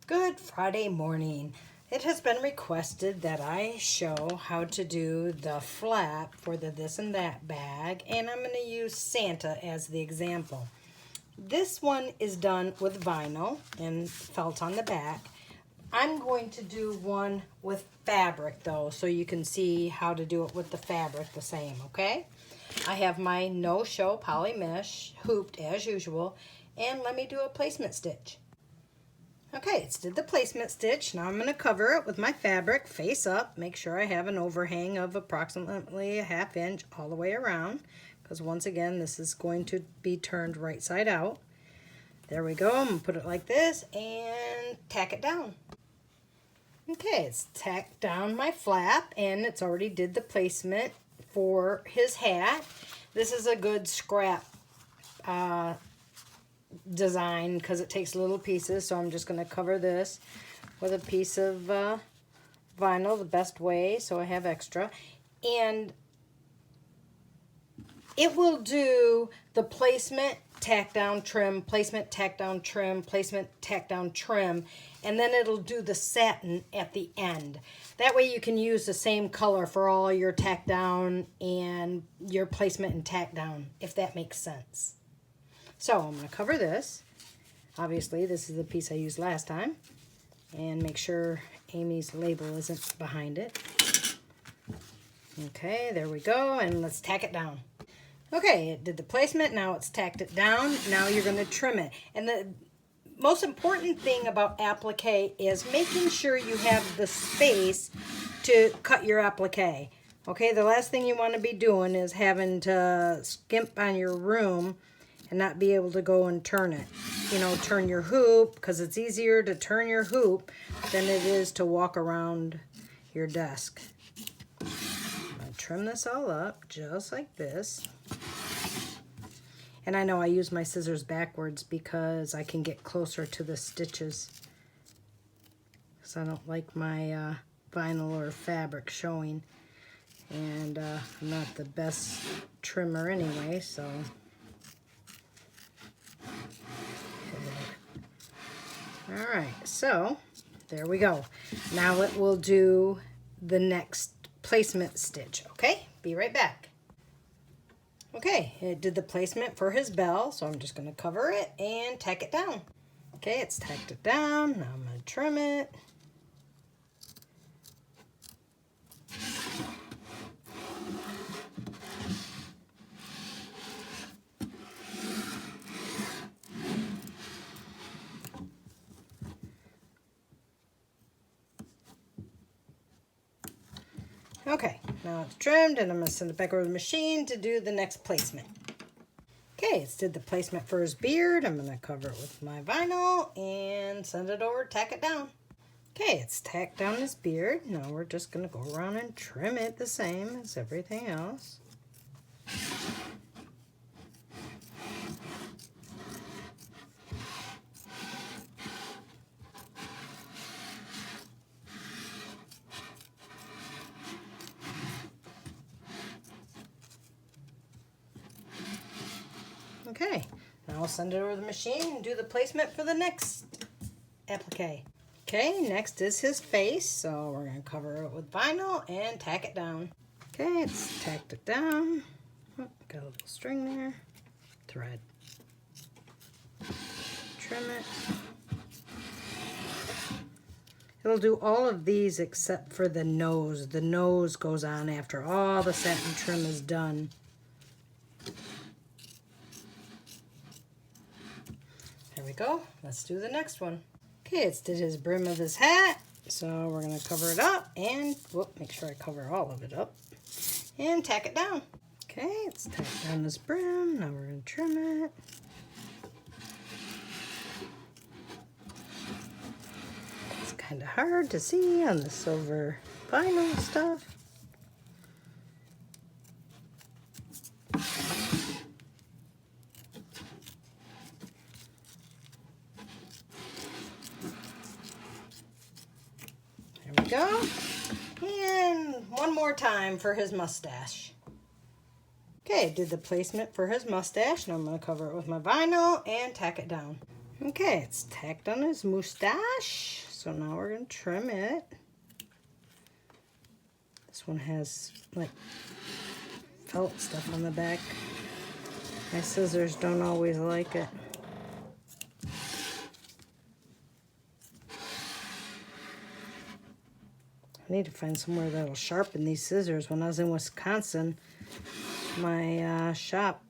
Good Friday morning. It has been requested that I show how to do the flap for the this and that bag, and I'm going to use Santa as the example. This one is done with vinyl and felt on the back. I'm going to do one with fabric though, so you can see how to do it with the fabric the same, okay? I have my no-show poly mesh hooped as usual, and let me do a placement stitch. Okay, it's did the placement stitch. Now I'm going to cover it with my fabric face up. Make sure I have an overhang of approximately a 1/2 inch all the way around, because once again this is going to be turned right side out. There we go. I'm going to put it like this and tack it down. Okay, it's tacked down my flap, and it's already did the placement for his hat. This is a good scrap design because it takes little pieces, so I'm just going to cover this with a piece of vinyl the best way so I have extra, and it will do the placement, tack down, trim, placement, tack down, trim, placement, tack down, trim, and then it'll do the satin at the end. That way you can use the same color for all your tack down and your placement and tack down, if that makes sense. So I'm going to cover this. Obviously, this is the piece I used last time. And make sure Amy's label isn't behind it. Okay, there we go. And let's tack it down. Okay, it did the placement. Now it's tacked it down. Now you're going to trim it. And the most important thing about applique is making sure you have the space to cut your applique. Okay, the last thing you want to be doing is having to skimp on your room and not be able to go and turn it. You know, turn your hoop, because it's easier to turn your hoop than it is to walk around your desk. I'm going to trim this all up just like this. And I know I use my scissors backwards because I can get closer to the stitches, because I don't like my vinyl or fabric showing. And I'm not the best trimmer anyway, so... Alright, so there we go. Now it will do the next placement stitch, okay? Be right back. Okay, it did the placement for his bell, so I'm just going to cover it and tack it down. Okay, it's tacked it down. Now I'm going to trim it. Okay, now it's trimmed, and I'm going to send it back over to the machine to do the next placement. Okay, it's did the placement for his beard. I'm going to cover it with my vinyl and send it over, tack it down. Okay, it's tacked down his beard. Now we're just going to go around and trim it the same as everything else. Okay, now I'll send it over to the machine and do the placement for the next applique. Okay, next is his face, so we're going to cover it with vinyl and tack it down. Okay, it's tacked it down. Oh, got a little string there. Thread. Trim it. It'll do all of these except for the nose. The nose goes on after all the satin trim is done. There we go. Let's do the next one. Okay, it's did his brim of his hat, so we're going to cover it up and make sure I cover all of it up and tack it down. Okay, it's tacked down this brim. Now we're going to trim it. It's kind of hard to see on the silver vinyl stuff. There we go. And one more time for his mustache. Okay, did the placement for his mustache. Now I'm going to cover it with my vinyl and tack it down. Okay, it's tacked on his mustache. So now we're going to trim it. This one has like felt stuff on the back. My scissors don't always like it. I need to find somewhere that'll sharpen these scissors. When I was in Wisconsin, my shop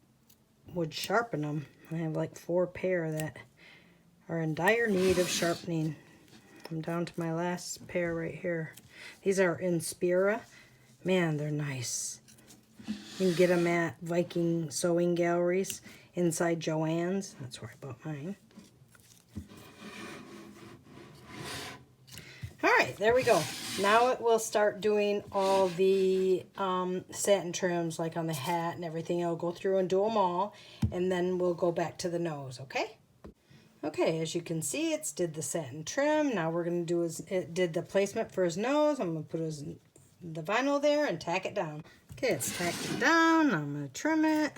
would sharpen them. I have like 4 pair that are in dire need of sharpening. I'm down to my last pair right here. These are Inspira. Man, they're nice. You can get them at Viking Sewing Galleries inside Joann's. That's where I bought mine. All right, there we go. Now it will start doing all the satin trims, like on the hat and everything. I'll go through and do them all, and then we'll go back to the nose, okay? Okay, as you can see, it's did the satin trim. Now we're going to do is it did the placement for his nose. I'm going to put the vinyl there and tack it down. Okay, it's tacked it down. Now I'm going to trim it.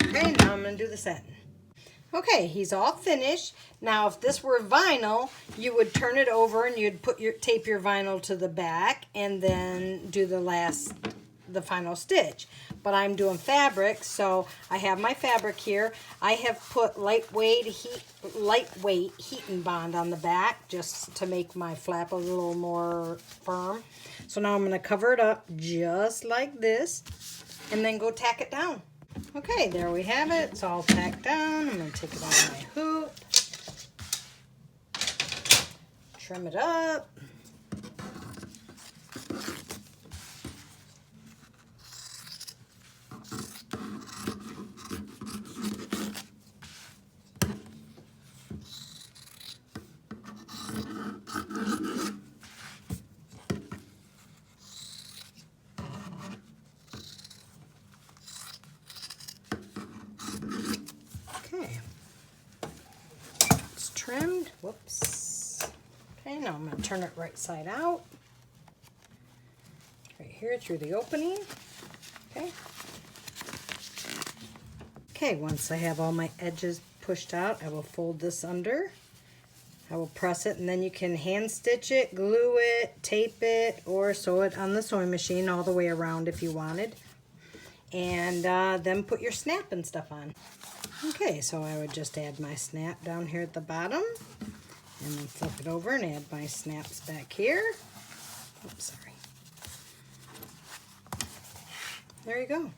Okay, now I'm going to do the satin. Okay, he's all finished. Now, if this were vinyl, you would turn it over and you'd tape your vinyl to the back and then do the final stitch. But I'm doing fabric, so I have my fabric here. I have put lightweight heat and bond on the back just to make my flap a little more firm. So now I'm going to cover it up just like this and then go tack it down. Okay, there we have it. It's all tacked down. I'm going to take it out of my hoop. Trim it up. Okay, it's trimmed. Whoops. Okay, now I'm going to turn it right side out. Right here through the opening. Okay. Okay, once I have all my edges pushed out, I will fold this under. I will press it, and then you can hand stitch it, glue it, tape it, or sew it on the sewing machine all the way around if you wanted. And then put your snap and stuff on. Okay, so I would just add my snap down here at the bottom, and then flip it over and add my snaps back here. Oops, sorry. There you go.